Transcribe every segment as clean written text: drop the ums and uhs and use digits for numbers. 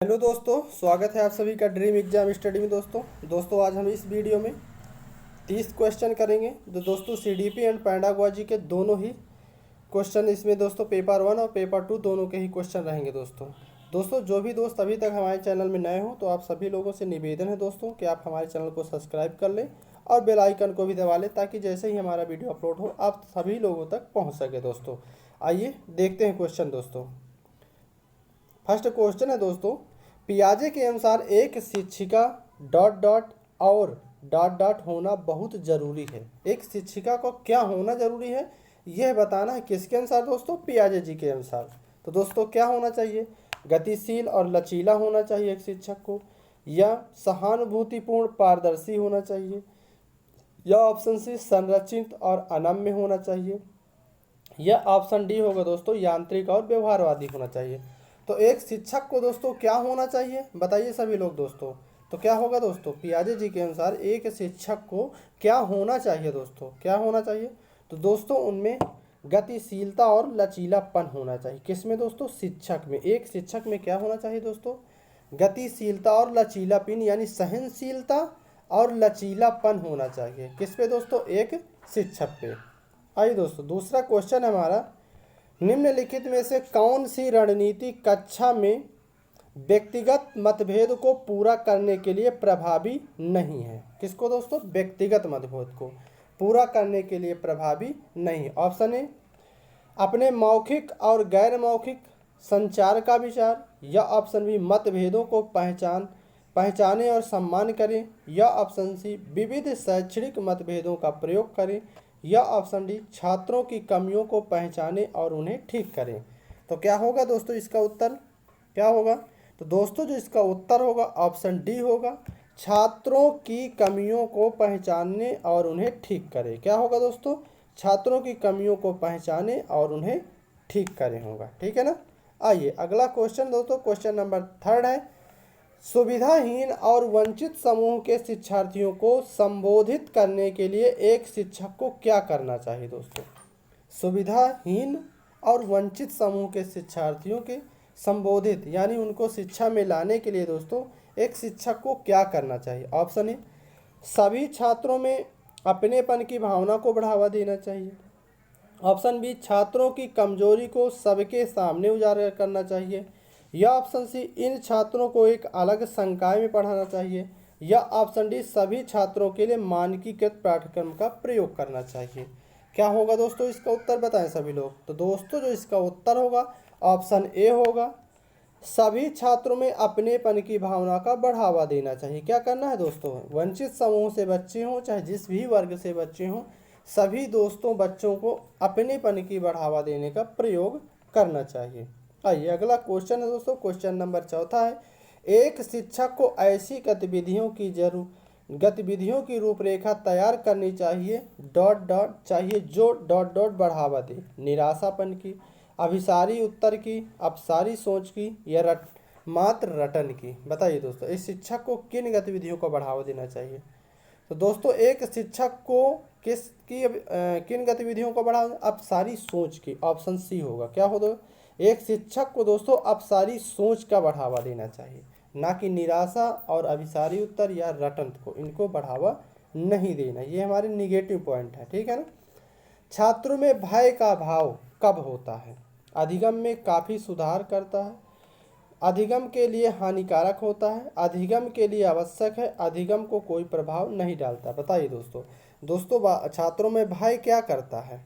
Hello दोस्तों, स्वागत है आप सभी का ड्रीम एग्जाम स्टडी में। दोस्तों आज हम इस वीडियो में 30 क्वेश्चन करेंगे जो दोस्तों सीडीपी एंड पैडागोजी के दोनों ही क्वेश्चन इसमें दोस्तों पेपर 1 और पेपर 2 दोनों के ही क्वेश्चन रहेंगे। दोस्तों जो भी दोस्त अभी तक हमारे चैनल में नए हो तो आप सभी लोगों से निवेदन है दोस्तों कि आप हमारे चैनल को सब्सक्राइब कर लें और बेल आइकन को भी दबा लें ताकि जैसे ही हमारा वीडियो अपलोड हो आप सभी लोगों तक पहुँच सके। दोस्तों आइए देखते हैं क्वेश्चन। दोस्तों फर्स्ट क्वेश्चन है दोस्तों, पियाजे के अनुसार एक शिक्षिका डॉट डॉट और डॉट डॉट होना बहुत ज़रूरी है। एक शिक्षिका को क्या होना ज़रूरी है यह बताना है। किसके अनुसार दोस्तों? पियाजे जी के अनुसार। तो दोस्तों क्या होना चाहिए? गतिशील और लचीला होना चाहिए एक शिक्षक को, या सहानुभूतिपूर्ण पारदर्शी होना चाहिए, या ऑप्शन सी संरचित और अनम्य होना चाहिए, या ऑप्शन डी होगा दोस्तों यांत्रिक और व्यवहारवादी होना चाहिए। तो एक शिक्षक को दोस्तों क्या होना चाहिए बताइए सभी लोग। दोस्तों तो क्या होगा दोस्तों? पियाजे जी के अनुसार एक शिक्षक को क्या होना चाहिए दोस्तों? क्या होना चाहिए? तो दोस्तों उनमें गतिशीलता और लचीलापन होना चाहिए। किसमें दोस्तों? शिक्षक में। एक शिक्षक में क्या होना चाहिए दोस्तों? गतिशीलता और लचीलापन, यानी सहनशीलता और लचीलापन होना चाहिए। किस पे दोस्तों? एक शिक्षक पे। आइए दोस्तों दूसरा क्वेश्चन हमारा, निम्नलिखित में से कौन सी रणनीति कक्षा में व्यक्तिगत मतभेद को पूरा करने के लिए प्रभावी नहीं है? किसको दोस्तों? व्यक्तिगत मतभेद को पूरा करने के लिए प्रभावी नहीं। ऑप्शन ए अपने मौखिक और गैर मौखिक संचार का विचार, या ऑप्शन बी मतभेदों को पहचाने और सम्मान करें, या ऑप्शन सी विविध शैक्षणिक मतभेदों का प्रयोग करें, या ऑप्शन डी छात्रों की कमियों को पहचाने और उन्हें ठीक करें। तो क्या होगा दोस्तों इसका उत्तर? क्या होगा? तो दोस्तों जो इसका उत्तर होगा ऑप्शन डी होगा, छात्रों की कमियों को पहचानने और उन्हें ठीक करें। क्या होगा दोस्तों? छात्रों की कमियों को पहचाने और उन्हें ठीक करें होगा। ठीक है ना। आइए अगला क्वेश्चन दोस्तों, क्वेश्चन नंबर 3 है, सुविधाहीन और वंचित समूह के शिक्षार्थियों को संबोधित करने के लिए एक शिक्षक को क्या करना चाहिए दोस्तों? सुविधाहीन और वंचित समूह के शिक्षार्थियों के संबोधित यानी उनको शिक्षा में लाने के लिए दोस्तों एक शिक्षक को क्या करना चाहिए? ऑप्शन ए सभी छात्रों में अपनेपन की भावना को बढ़ावा देना चाहिए, ऑप्शन बी छात्रों की कमजोरी को सबके सामने उजागर करना चाहिए, या ऑप्शन सी इन छात्रों को एक अलग संकाय में पढ़ाना चाहिए, या ऑप्शन डी सभी छात्रों के लिए मानकीकृत पाठ्यक्रम का प्रयोग करना चाहिए। क्या होगा दोस्तों इसका उत्तर बताएं सभी लोग। तो दोस्तों जो इसका उत्तर होगा ऑप्शन ए होगा, सभी छात्रों में अपनेपन की भावना का बढ़ावा देना चाहिए। क्या करना है दोस्तों? वंचित समूह से बच्चे हों चाहे जिस भी वर्ग से बच्चे हों, सभी दोस्तों बच्चों को अपनेपन की बढ़ावा देने का प्रयोग करना चाहिए। आइए अगला क्वेश्चन है दोस्तों, क्वेश्चन नंबर 4 है, एक शिक्षक को ऐसी गतिविधियों की रूपरेखा तैयार करनी चाहिए जो डॉट डॉट बढ़ावा दे निराशापन की, अभिसारी उत्तर की, अपसारी सोच की, या मात्र रटन की। बताइए दोस्तों इस शिक्षक को किन गतिविधियों को बढ़ावा देना चाहिए? तो दोस्तों एक शिक्षक को किन गतिविधियों को बढ़ावा? अपसारी सोच की। ऑप्शन सी होगा। क्या होगा? एक शिक्षक को दोस्तों अपसारी सोच का बढ़ावा देना चाहिए, ना कि निराशा और अभिसारी उत्तर या रटन को, इनको बढ़ावा नहीं देना। ये हमारे निगेटिव पॉइंट है। ठीक है ना। छात्रों में भय का भाव कब होता है? अधिगम में काफ़ी सुधार करता है, अधिगम के लिए हानिकारक होता है, अधिगम के लिए आवश्यक है, अधिगम को कोई प्रभाव नहीं डालता। बताइए दोस्तों छात्रों में भय क्या करता है?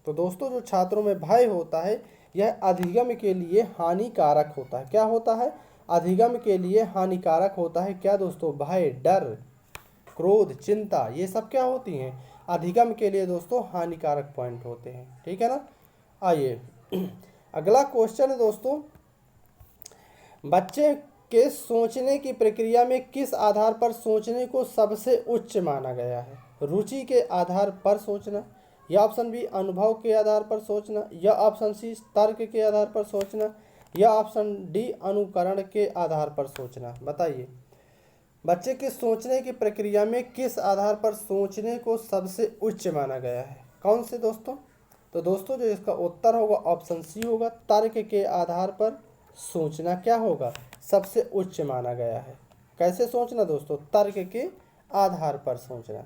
तो दोस्तों जो छात्रों में भय होता है यह अधिगम के लिए हानिकारक होता है। क्या होता है? अधिगम के लिए हानिकारक होता है। क्या दोस्तों? भय, डर, क्रोध, चिंता, ये सब क्या होती हैं? अधिगम के लिए दोस्तों हानिकारक पॉइंट होते हैं। ठीक है ना। आइए अगला क्वेश्चन है दोस्तों, बच्चे के सोचने की प्रक्रिया में किस आधार पर सोचने को सबसे उच्च माना गया है? रुचि के आधार पर सोचना, या ऑप्शन बी अनुभव के आधार पर सोचना, या ऑप्शन सी तर्क के आधार पर सोचना, या ऑप्शन डी अनुकरण के आधार पर सोचना। बताइए बच्चे के सोचने की प्रक्रिया में किस आधार पर सोचने को सबसे उच्च माना गया है? कौन से दोस्तों? तो दोस्तों जो इसका उत्तर होगा ऑप्शन सी होगा, तर्क के आधार पर सोचना क्या होगा? सबसे उच्च माना गया है। कैसे सोचना दोस्तों? तर्क के आधार पर सोचना।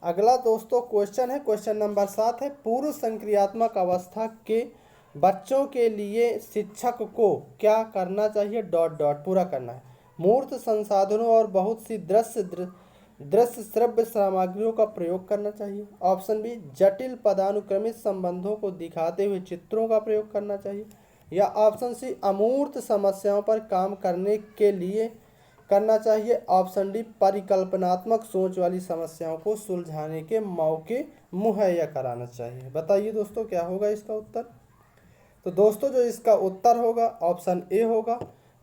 अगला दोस्तों क्वेश्चन है, क्वेश्चन नंबर 7 है, पूर्व संक्रियात्मक अवस्था के बच्चों के लिए शिक्षक को क्या करना चाहिए? डॉट डॉट पूरा करना है। मूर्त संसाधनों और बहुत सी दृश्य श्रव्य सामग्रियों का प्रयोग करना चाहिए। ऑप्शन बी, जटिल पदानुक्रमित संबंधों को दिखाते हुए चित्रों का प्रयोग करना चाहिए। या ऑप्शन सी, अमूर्त समस्याओं पर काम करने के लिए करना चाहिए। ऑप्शन डी, परिकल्पनात्मक सोच वाली समस्याओं को सुलझाने के मौके मुहैया कराना चाहिए। बताइए दोस्तों क्या होगा इसका उत्तर? तो दोस्तों जो इसका उत्तर होगा ऑप्शन ए होगा,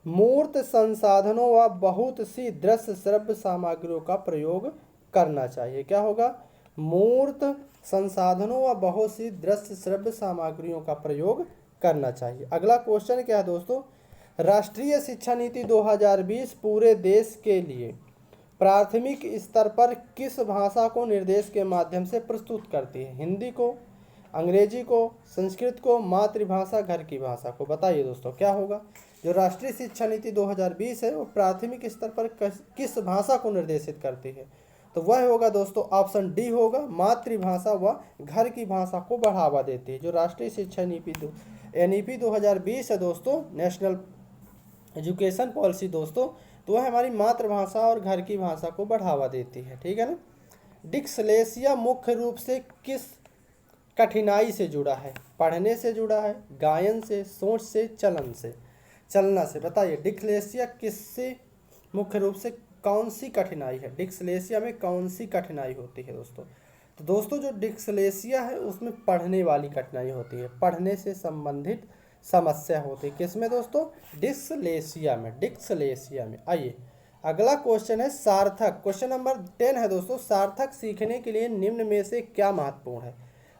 मूर्त संसाधनों व बहुत सी दृश्य श्रव्य सामग्रियों का प्रयोग करना चाहिए। क्या होगा? मूर्त संसाधनों व बहुत सी दृश्य श्रव्य सामग्रियों का प्रयोग करना चाहिए। अगला क्वेश्चन क्या है दोस्तों? राष्ट्रीय शिक्षा नीति 2020 पूरे देश के लिए प्राथमिक स्तर पर किस भाषा को निर्देश के माध्यम से प्रस्तुत करती है? हिंदी को, अंग्रेजी को, संस्कृत को, मातृभाषा, घर की भाषा को? बताइए दोस्तों क्या होगा? जो राष्ट्रीय शिक्षा नीति 2020 है वो प्राथमिक स्तर पर किस भाषा को निर्देशित करती है? तो वह होगा दोस्तों ऑप्शन डी होगा, मातृभाषा व घर की भाषा को बढ़ावा देती है। जो राष्ट्रीय शिक्षा नीति एनईपी 2020 है दोस्तों, नेशनल एजुकेशन पॉलिसी दोस्तों, तो वह हमारी मातृभाषा और घर की भाषा को बढ़ावा देती है। ठीक है ना। डिस्लेक्सिया मुख्य रूप से किस कठिनाई से जुड़ा है? पढ़ने से जुड़ा है, गायन से, सोच से, चलना से? बताइए डिस्लेक्सिया किससे मुख्य रूप से कौन सी कठिनाई है? डिस्लेक्सिया में कौन सी कठिनाई होती है दोस्तों? तो दोस्तों जो डिस्लेक्सिया है उसमें पढ़ने वाली कठिनाई होती है, पढ़ने से संबंधित समस्या होती है। किसमें दोस्तों? डिस्लेक्सिया में। आइए अगला क्वेश्चन है सार्थक, क्वेश्चन नंबर 10 है दोस्तों, सार्थक सीखने के लिए निम्न में से क्या महत्वपूर्ण है?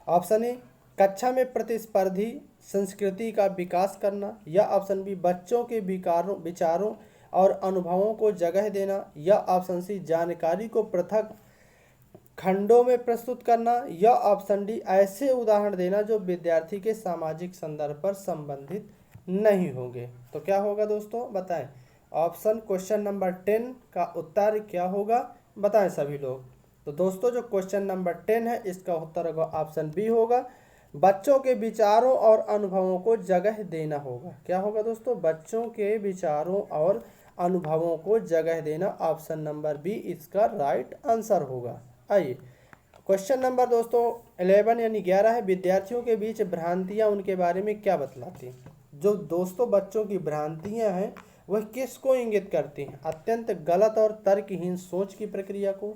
ऑप्शन ए, कक्षा में प्रतिस्पर्धी संस्कृति का विकास करना। या ऑप्शन बी, बच्चों के विचारों और अनुभवों को जगह देना। या ऑप्शन सी, जानकारी को पृथक खंडों में प्रस्तुत करना। या ऑप्शन डी, ऐसे उदाहरण देना जो विद्यार्थी के सामाजिक संदर्भ पर संबंधित नहीं होंगे। तो क्या होगा दोस्तों बताएं? ऑप्शन क्वेश्चन नंबर 10 का उत्तर क्या होगा बताएं सभी लोग। तो दोस्तों जो क्वेश्चन नंबर 10 है इसका उत्तर होगा ऑप्शन बी होगा, बच्चों के विचारों और अनुभवों को जगह देना होगा। क्या होगा दोस्तों? बच्चों के विचारों और अनुभवों को जगह देना। ऑप्शन नंबर बी इसका राइट आंसर होगा। आइए क्वेश्चन नंबर दोस्तों 11 यानी 11 है, विद्यार्थियों के बीच भ्रांतियां उनके बारे में क्या बतलाती हैं? जो दोस्तों बच्चों की भ्रांतियां हैं वह किसको इंगित करती हैं? अत्यंत गलत और तर्कहीन सोच की प्रक्रिया को,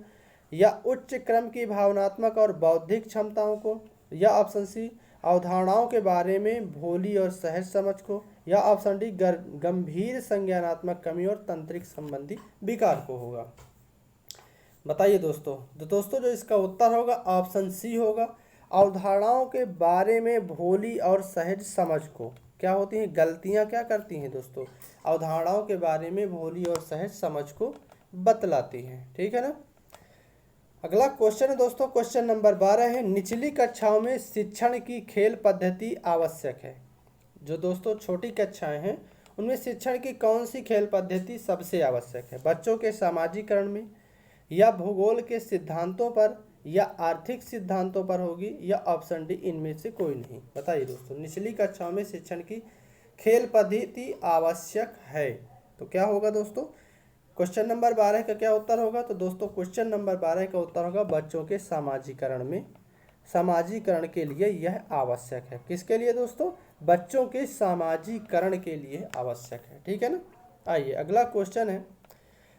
या उच्च क्रम की भावनात्मक और बौद्धिक क्षमताओं को, या ऑप्शन सी, अवधारणाओं के बारे में भोली और सहज समझ को, या ऑप्शन डी, गंभीर संज्ञानात्मक कमी और तंत्रिक संबंधी विकार को होगा। बताइए दोस्तों। तो दोस्तों जो इसका उत्तर होगा ऑप्शन सी होगा, अवधारणाओं के बारे में भोली और सहज समझ को। क्या होती हैं? गलतियां क्या करती हैं दोस्तों? अवधारणाओं के बारे में भोली और सहज समझ को बतलाती हैं। ठीक है ना। अगला क्वेश्चन है दोस्तों, क्वेश्चन नंबर 12 है, निचली कक्षाओं में शिक्षण की खेल पद्धति आवश्यक है। जो दोस्तों छोटी कक्षाएं हैं उनमें शिक्षण की कौन सी खेल पद्धति सबसे आवश्यक है? बच्चों के सामाजिकरण में, या भूगोल के सिद्धांतों पर, या आर्थिक सिद्धांतों पर होगी, या ऑप्शन डी इनमें से कोई नहीं। बताइए दोस्तों निचली कक्षाओं में शिक्षण की खेल पद्धति आवश्यक है तो क्या होगा दोस्तों? क्वेश्चन नंबर 12 का क्या उत्तर होगा? तो दोस्तों क्वेश्चन नंबर 12 का उत्तर होगा बच्चों के सामाजिकरण के लिए यह आवश्यक है। किसके लिए दोस्तों? बच्चों के सामाजिकरण के लिए आवश्यक है। ठीक है ना। आइए अगला क्वेश्चन है,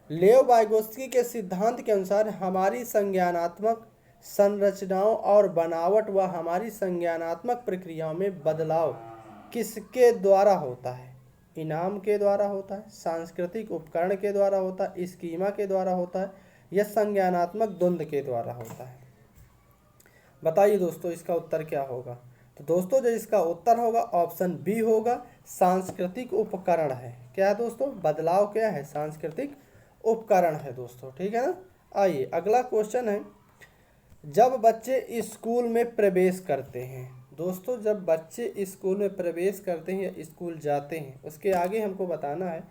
लेओ वाइगोत्स्की के सिद्धांत के अनुसार हमारी संज्ञानात्मक संरचनाओं और बनावट व हमारी संज्ञानात्मक प्रक्रियाओं में बदलाव किसके द्वारा होता है? इनाम के द्वारा होता है, सांस्कृतिक उपकरण के द्वारा होता है, स्कीमा के द्वारा होता है, या संज्ञानात्मक द्वंद्व के द्वारा होता है? बताइए दोस्तों इसका उत्तर क्या होगा? तो दोस्तों जो इसका उत्तर होगा ऑप्शन बी होगा, सांस्कृतिक उपकरण है। क्या है दोस्तों? बदलाव क्या है? सांस्कृतिक उपकरण है दोस्तों। ठीक है ना। आइए अगला क्वेश्चन है, जब बच्चे स्कूल में प्रवेश करते हैं दोस्तों, जब बच्चे स्कूल में प्रवेश करते हैं या स्कूल जाते हैं उसके आगे हमको बताना है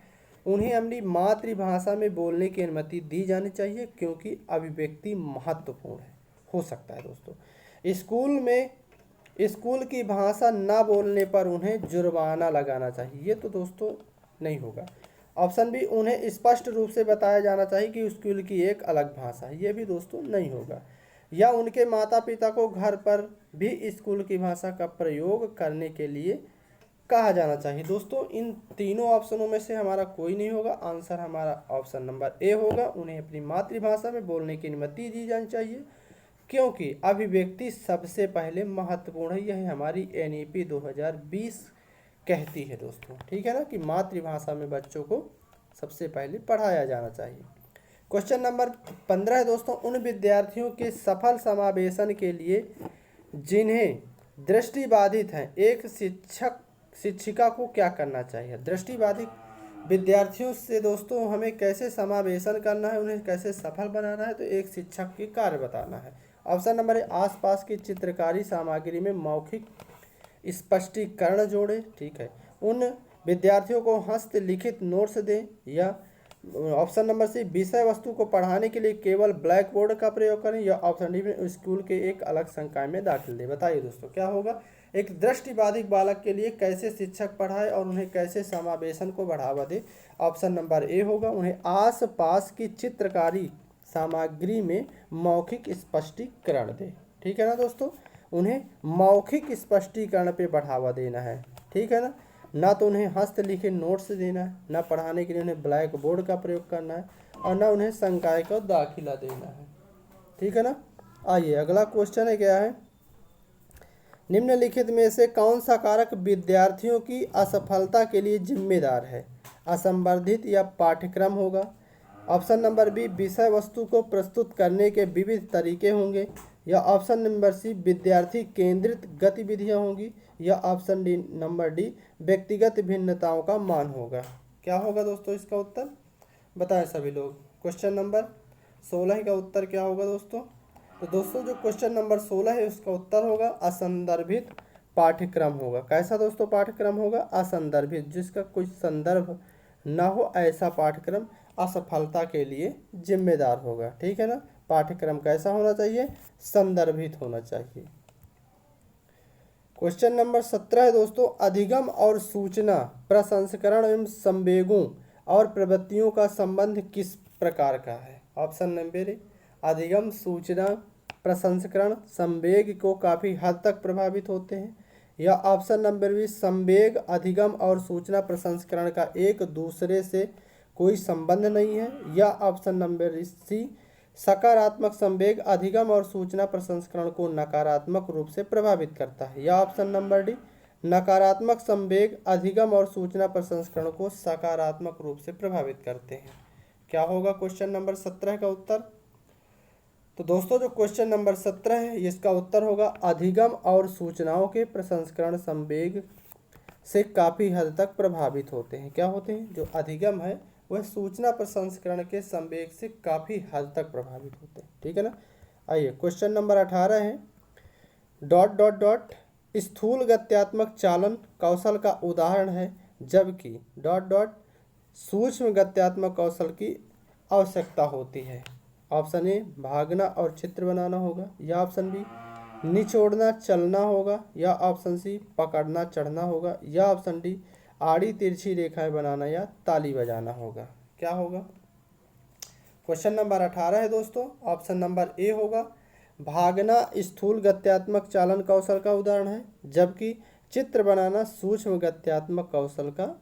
उन्हें अपनी मातृभाषा में बोलने की अनुमति दी जानी चाहिए क्योंकि अभिव्यक्ति महत्वपूर्ण है। हो सकता है दोस्तों स्कूल की भाषा ना बोलने पर उन्हें जुर्माना लगाना चाहिए। ये तो दोस्तों नहीं होगा। ऑप्शन बी, उन्हें स्पष्ट रूप से बताया जाना चाहिए कि स्कूल की एक अलग भाषा है। ये भी दोस्तों नहीं होगा। या उनके माता पिता को घर पर भी स्कूल की भाषा का प्रयोग करने के लिए कहा जाना चाहिए। दोस्तों इन तीनों ऑप्शनों में से हमारा कोई नहीं होगा। आंसर हमारा ऑप्शन नंबर ए होगा। उन्हें अपनी मातृभाषा में बोलने की अनुमति दी जानी चाहिए क्योंकि अभिव्यक्ति सबसे पहले महत्वपूर्ण है। यह हमारी एनईपी 2020 कहती है दोस्तों। ठीक है ना, कि मातृभाषा में बच्चों को सबसे पहले पढ़ाया जाना चाहिए। क्वेश्चन नंबर 15 है दोस्तों, उन विद्यार्थियों के सफल समावेशन के लिए जिन्हें दृष्टिबाधित हैं एक शिक्षिका को क्या करना चाहिए। दृष्टिबाधित विद्यार्थियों से दोस्तों हमें कैसे समावेशन करना है, उन्हें कैसे सफल बनाना है, तो एक शिक्षक के कार्य बताना है। ऑप्शन नंबर ए, आसपास की चित्रकारी सामग्री में मौखिक स्पष्टीकरण जोड़े। ठीक है, उन विद्यार्थियों को हस्तलिखित नोट्स दें। या ऑप्शन नंबर सी, विषय वस्तु को पढ़ाने के लिए केवल ब्लैक बोर्ड का प्रयोग करें। या ऑप्शन डी में स्कूल के एक अलग संकाय में दाखिल दें। बताइए दोस्तों क्या होगा। एक दृष्टिबाधित बालक के लिए कैसे शिक्षक पढ़ाए और उन्हें कैसे समावेशन को बढ़ावा दे। ऑप्शन नंबर ए होगा, उन्हें आस पास की चित्रकारी सामग्री में मौखिक स्पष्टीकरण दे। ठीक है ना दोस्तों, उन्हें मौखिक स्पष्टीकरण पे बढ़ावा देना है। ठीक है ना तो उन्हें हस्तलिखित नोट्स देना है, ना पढ़ाने के लिए उन्हें ब्लैक बोर्ड का प्रयोग करना है और ना उन्हें संकाय का दाखिला देना है। ठीक है ना। आइए अगला क्वेश्चन है, क्या है, निम्नलिखित में से कौन सा कारक विद्यार्थियों की असफलता के लिए जिम्मेदार है। असंवर्धित या पाठ्यक्रम होगा। ऑप्शन नंबर बी, विषय वस्तु को प्रस्तुत करने के विविध तरीके होंगे। या ऑप्शन नंबर सी, विद्यार्थी केंद्रित गतिविधियां होंगी। या ऑप्शन डी नंबर डी, व्यक्तिगत भिन्नताओं का मान होगा। क्या होगा दोस्तों इसका उत्तर, बताएं सभी लोग। क्वेश्चन नंबर 16 का उत्तर क्या होगा दोस्तों। तो दोस्तों जो क्वेश्चन नंबर 16 है उसका उत्तर होगा असंदर्भित पाठ्यक्रम होगा। कैसा दोस्तों पाठ्यक्रम होगा, असंदर्भित, जिसका कोई संदर्भ ना हो ऐसा पाठ्यक्रम असफलता के लिए जिम्मेदार होगा। ठीक है ना, पाठ्यक्रम कैसा होना चाहिए, संदर्भित होना चाहिए। क्वेश्चन नंबर 17 है दोस्तों, अधिगम और सूचना प्रसंस्करण एवं संवेगों और प्रवृत्तियों का संबंध किस प्रकार का है। ऑप्शन नंबर ए, अधिगम सूचना प्रसंस्करण संवेग को काफ़ी हद तक प्रभावित होते हैं। या ऑप्शन नंबर बी, संवेग अधिगम और सूचना प्रसंस्करण का एक दूसरे से कोई संबंध नहीं है। या ऑप्शन नंबर सी, सकारात्मक संवेग अधिगम और सूचना प्रसंस्करण को नकारात्मक रूप से प्रभावित करता है। या ऑप्शन नंबर डी, नकारात्मक संवेग अधिगम और सूचना प्रसंस्करण को सकारात्मक रूप से प्रभावित करते हैं। क्या होगा क्वेश्चन नंबर 17 का उत्तर। तो दोस्तों जो क्वेश्चन नंबर 17 है इसका उत्तर होगा अधिगम और सूचनाओं के प्रसंस्करण संवेग से काफ़ी हद तक प्रभावित होते हैं। क्या होते हैं, जो अधिगम है वह सूचना प्रसंस्करण के संवेग से काफ़ी हद तक प्रभावित होते हैं। ठीक है ना। आइए क्वेश्चन नंबर 18 है, डॉट डॉट डॉट स्थूल गत्यात्मक चालन कौशल का उदाहरण है जबकि डॉट डॉट सूक्ष्म गत्यात्मक कौशल की आवश्यकता होती है। ऑप्शन ए, भागना और चित्र बनाना होगा। या ऑप्शन बी, निचोड़ना चलना होगा। या ऑप्शन सी, पकड़ना चढ़ना होगा। या ऑप्शन डी, आड़ी तिरछी रेखाएं बनाना या ताली बजाना होगा। क्या होगा क्वेश्चन नंबर 18 है दोस्तों। ऑप्शन नंबर ए होगा, भागना स्थूल गत्यात्मक चालन कौशल का उदाहरण है जबकि चित्र बनाना सूक्ष्म गत्यात्मक कौशल का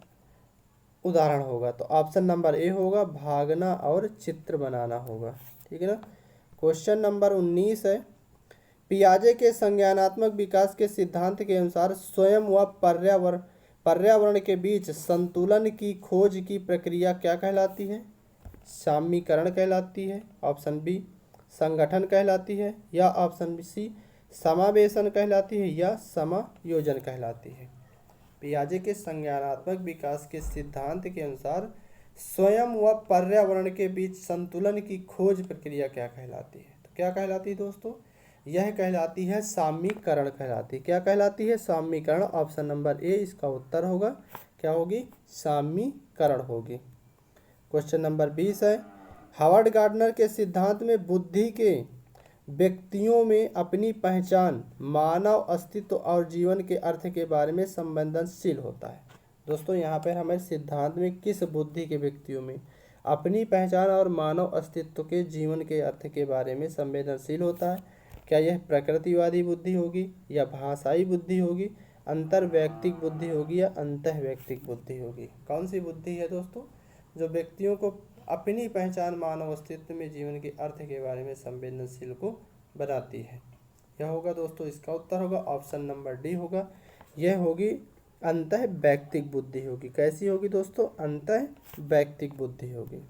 उदाहरण होगा। तो ऑप्शन नंबर ए होगा, भागना और चित्र बनाना होगा। ठीक है ना। क्वेश्चन नंबर 19 है, पियाजे के संज्ञानात्मक विकास के सिद्धांत के अनुसार स्वयं व पर्यावरण के बीच संतुलन की खोज की प्रक्रिया क्या कहलाती है। सामीकरण कहलाती है। ऑप्शन बी, संगठन कहलाती है। या ऑप्शन सी, समावेशन कहलाती है। या समायोजन कहलाती है। पियाजे के संज्ञानात्मक विकास के सिद्धांत के अनुसार स्वयं व पर्यावरण के बीच संतुलन की खोज प्रक्रिया क्या कहलाती है। तो क्या कहलाती है दोस्तों, यह कहलाती है सामीकरण कहलाती है। क्या कहलाती है, सामीकरण। ऑप्शन नंबर ए इसका उत्तर होगा। क्या होगी, सामीकरण होगी। क्वेश्चन नंबर 20 है, हावर्ड गार्डनर के सिद्धांत में बुद्धि के व्यक्तियों में अपनी पहचान, मानव अस्तित्व और जीवन के अर्थ के बारे में संवेदनशील होता है। दोस्तों यहाँ पर हमें सिद्धांत में किस बुद्धि के व्यक्तियों में अपनी पहचान और मानव अस्तित्व के जीवन के अर्थ के बारे में संवेदनशील होता है? क्या यह प्रकृतिवादी बुद्धि होगी या भाषाई बुद्धि होगी, अंतर्वैयक्तिक बुद्धि होगी या अंतःवैयक्तिक बुद्धि होगी? कौन सी बुद्धि है दोस्तों जो व्यक्तियों को अपनी पहचान, मानव अस्तित्व में जीवन के अर्थ के बारे में संवेदनशील को बनाती है? यह होगा दोस्तों, इसका उत्तर होगा ऑप्शन नंबर डी होगा। यह होगी अंतःवैयक्तिक बुद्धि होगी। कैसी होगी दोस्तों? अंतःवैयक्तिक बुद्धि होगी।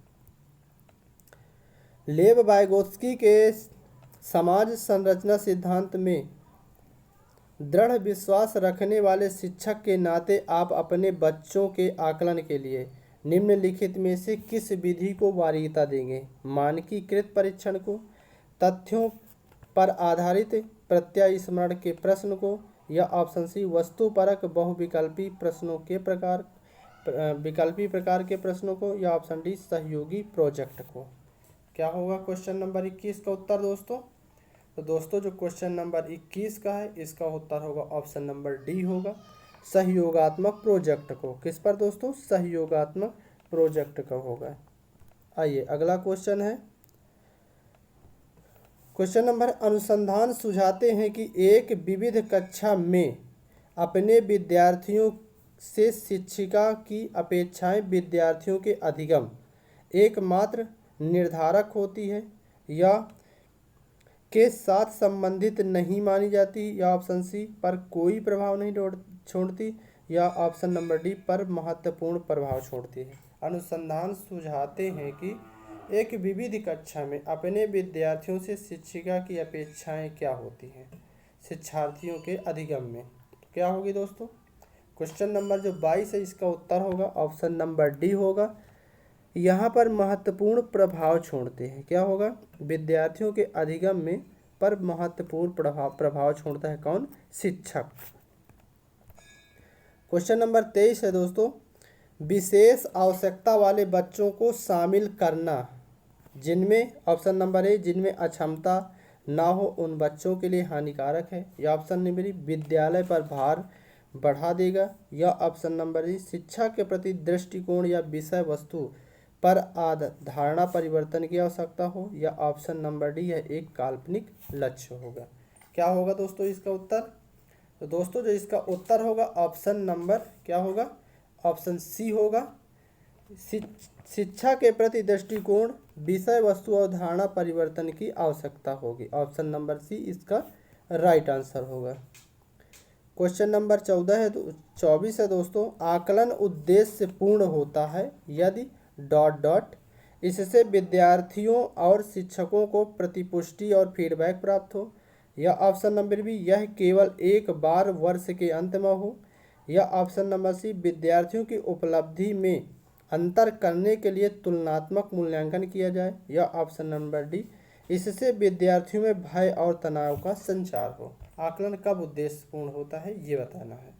लेव वाइगोत्स्की के समाज संरचना सिद्धांत में दृढ़ विश्वास रखने वाले शिक्षक के नाते आप अपने बच्चों के आकलन के लिए निम्नलिखित में से किस विधि को वरीयता देंगे? मानकीकृत परीक्षण को, तथ्यों पर आधारित प्रत्यास्मरण के प्रश्न को, या ऑप्शन सी वस्तुपरक बहुविकल्पी प्रश्नों के विकल्पी प्रकार के प्रश्नों को, या ऑप्शन डी सहयोगी प्रोजेक्ट को? क्या होगा क्वेश्चन नंबर 21 का उत्तर दोस्तों? तो दोस्तों जो क्वेश्चन नंबर 21 का है इसका उत्तर होगा ऑप्शन नंबर डी होगा, सहयोगात्मक प्रोजेक्ट को। किस पर दोस्तों? सहयोगात्मक प्रोजेक्ट का होगा। आइए अगला क्वेश्चन है, क्वेश्चन नंबर अनुसंधान सुझाते हैं कि एक विविध कक्षा में अपने विद्यार्थियों से शिक्षिका की अपेक्षाएं विद्यार्थियों के अधिगम एकमात्र निर्धारक होती है या के साथ संबंधित नहीं मानी जाती, या ऑप्शन सी पर कोई प्रभाव नहीं छोड़ती, या ऑप्शन नंबर डी पर महत्वपूर्ण प्रभाव छोड़ती है। अनुसंधान सुझाते हैं कि एक विविध कक्षा में अपने विद्यार्थियों से शिक्षिका की अपेक्षाएं क्या होती हैं शिक्षार्थियों के अधिगम में? क्या होगी दोस्तों? क्वेश्चन नंबर जो 22 है इसका उत्तर होगा ऑप्शन नंबर डी होगा। यहाँ पर महत्वपूर्ण प्रभाव छोड़ते हैं। क्या होगा? विद्यार्थियों के अधिगम में पर महत्वपूर्ण प्रभाव छोड़ता है कौन? शिक्षक। क्वेश्चन नंबर 23 है दोस्तों, विशेष आवश्यकता वाले बच्चों को शामिल करना जिनमें, ऑप्शन नंबर ए जिनमें अक्षमता ना हो उन बच्चों के लिए हानिकारक है, या ऑप्शन नंबर बी विद्यालय पर भार बढ़ा देगा, या ऑप्शन नंबर सी शिक्षा के प्रति दृष्टिकोण या विषय वस्तु पर धारणा परिवर्तन की आवश्यकता हो, या ऑप्शन नंबर डी यह एक काल्पनिक लक्ष्य होगा। क्या होगा दोस्तों इसका उत्तर? तो दोस्तों जो इसका उत्तर होगा ऑप्शन नंबर क्या होगा? ऑप्शन सी होगा, शिक्षा के प्रति दृष्टिकोण, विषय वस्तु और धारणा परिवर्तन की आवश्यकता होगी। ऑप्शन नंबर सी इसका राइट आंसर होगा। क्वेश्चन नंबर 24 है दोस्तों, आकलन उद्देश्य पूर्ण होता है यदि ... इससे विद्यार्थियों और शिक्षकों को प्रतिपुष्टि और फीडबैक प्राप्त हो, या ऑप्शन नंबर बी यह केवल एक बार वर्ष के अंत में हो, या ऑप्शन नंबर सी विद्यार्थियों की उपलब्धि में अंतर करने के लिए तुलनात्मक मूल्यांकन किया जाए, या ऑप्शन नंबर डी इससे विद्यार्थियों में भय और तनाव का संचार हो। आकलन कब उद्देश्यपूर्ण होता है ये बताना है।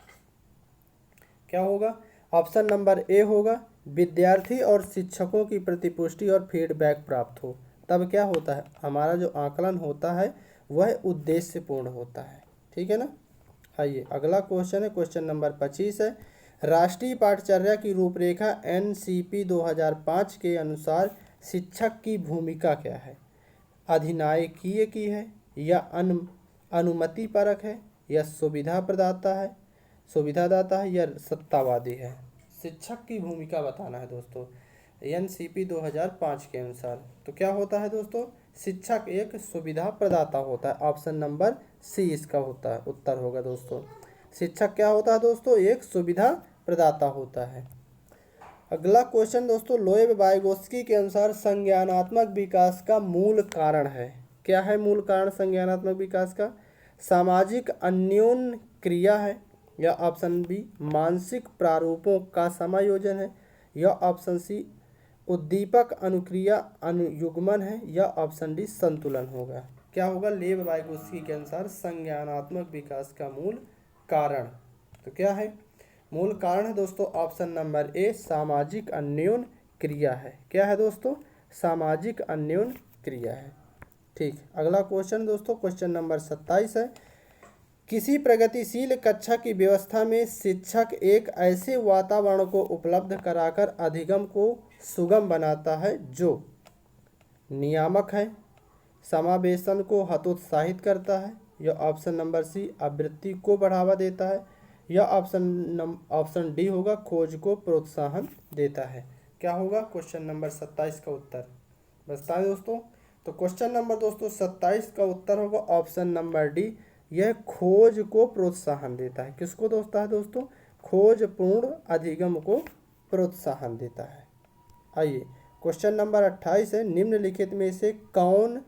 क्या होगा? ऑप्शन नंबर ए होगा, विद्यार्थी और शिक्षकों की प्रतिपुष्टि और फीडबैक प्राप्त हो, तब क्या होता है? हमारा जो आकलन होता है वह उद्देश्यपूर्ण होता है। ठीक है ना? आइए अगला क्वेश्चन है, क्वेश्चन नंबर 25 है, राष्ट्रीय पाठचर्या की रूपरेखा NCP 2005 के अनुसार शिक्षक की भूमिका क्या है? अधिनायकीय की है, या अनुमति परक है, या सुविधादाता है, या सत्तावादी है? शिक्षक की भूमिका बताना है दोस्तों NCP 2005 के अनुसार। तो क्या होता है दोस्तों? शिक्षक एक सुविधा प्रदाता होता है। ऑप्शन नंबर सी इसका होता है उत्तर होगा दोस्तों। शिक्षक क्या होता है दोस्तों? एक सुविधा प्रदाता होता है। अगला क्वेश्चन दोस्तों, लोएब वाइगोत्स्की के अनुसार संज्ञानात्मक विकास का मूल कारण है। क्या है मूल कारण संज्ञानात्मक विकास का? सामाजिक अन्योन्य क्रिया है, या ऑप्शन बी मानसिक प्रारूपों का समायोजन है, या ऑप्शन सी उद्दीपक अनुक्रिया अनुयुग्मन है, या ऑप्शन डी संतुलन होगा। क्या होगा लेव वाइगोत्स्की के अनुसार संज्ञानात्मक विकास का मूल कारण? तो क्या है मूल कारण है दोस्तों? ऑप्शन नंबर ए सामाजिक अन्योन्य क्रिया है। क्या है दोस्तों? सामाजिक अन्योन क्रिया है। ठीक, अगला क्वेश्चन दोस्तों, क्वेश्चन नंबर 27 है। किसी प्रगतिशील कक्षा की व्यवस्था में शिक्षक एक ऐसे वातावरण को उपलब्ध कराकर अधिगम को सुगम बनाता है जो नियामक है, समावेशन को हतोत्साहित करता है, या ऑप्शन नंबर सी आवृत्ति को बढ़ावा देता है, या ऑप्शन डी होगा खोज को प्रोत्साहन देता है। क्या होगा क्वेश्चन नंबर 27 का उत्तर? बता दें दोस्तों, तो क्वेश्चन नंबर दोस्तों 27 का उत्तर होगा ऑप्शन नंबर डी, यह खोज को प्रोत्साहन देता है। किसको दोस्ता है दोस्तों? खोजपूर्ण अधिगम को प्रोत्साहन देता है। आइए क्वेश्चन नंबर 28 है। निम्नलिखित में से कौन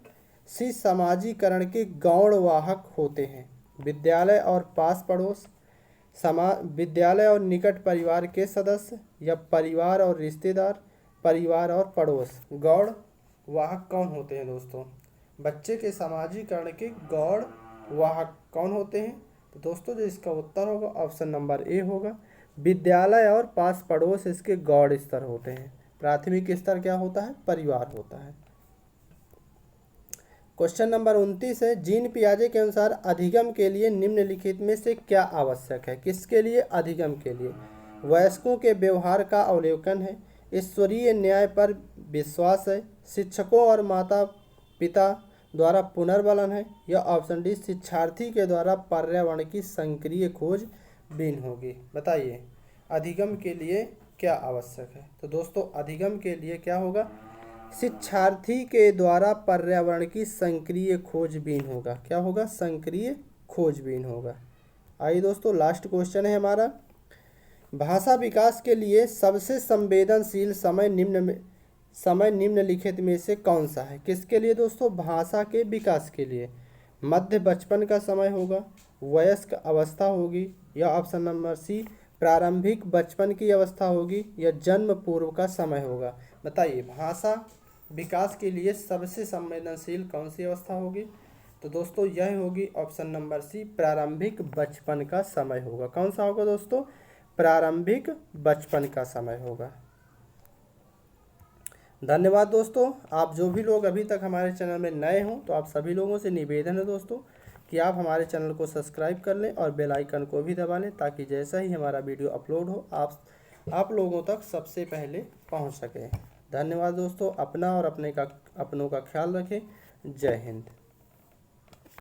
सी समाजीकरण के गौणवाहक होते हैं? विद्यालय और पास पड़ोस, विद्यालय और निकट परिवार के सदस्य, या परिवार और रिश्तेदार, परिवार और पड़ोस। गौण वाहक कौन होते हैं दोस्तों? बच्चे के समाजीकरण के गौण वाहक कौन होते हैं? तो दोस्तों जो इसका उत्तर होगा ऑप्शन नंबर ए होगा, विद्यालय और पास पड़ोस इसके गौण स्तर होते हैं। प्राथमिक स्तर क्या होता है? परिवार होता है। क्वेश्चन नंबर 29 है। जीन पियाजे के अनुसार अधिगम के लिए निम्नलिखित में से क्या आवश्यक है? किसके लिए? अधिगम के लिए। वयस्कों के व्यवहार का अवलोकन है, ईश्वरीय न्याय पर विश्वास है, शिक्षकों और माता पिता द्वारा पुनर्बलन है, या ऑप्शन डी शिक्षार्थी के द्वारा पर्यावरण की सक्रिय खोज बीन होगी। बताइए अधिगम के लिए क्या आवश्यक है? तो दोस्तों अधिगम के लिए क्या होगा? शिक्षार्थी के द्वारा पर्यावरण की सक्रिय खोजबीन होगा। क्या होगा? सक्रिय खोजबीन होगा। आइए दोस्तों लास्ट क्वेश्चन है हमारा। भाषा विकास के लिए सबसे संवेदनशील समय निम्नलिखित में से कौन सा है? किसके लिए दोस्तों? भाषा के विकास के लिए। मध्य बचपन का समय होगा, वयस्क अवस्था होगी, या ऑप्शन नंबर सी प्रारंभिक बचपन की अवस्था होगी, या जन्म पूर्व का समय होगा। बताइए भाषा विकास के लिए सबसे संवेदनशील कौन सी अवस्था होगी? तो दोस्तों यह होगी ऑप्शन नंबर सी प्रारंभिक बचपन का समय होगा। कौन सा होगा दोस्तों? प्रारंभिक बचपन का समय होगा। धन्यवाद दोस्तों। आप जो भी लोग अभी तक हमारे चैनल में नए हों तो आप सभी लोगों से निवेदन है दोस्तों कि आप हमारे चैनल को सब्सक्राइब कर लें और बेल आइकन को भी दबा लें, ताकि जैसा ही हमारा वीडियो अपलोड हो आप लोगों तक सबसे पहले पहुंच सके। धन्यवाद दोस्तों। अपना और अपनों का ख्याल रखें। जय हिंद।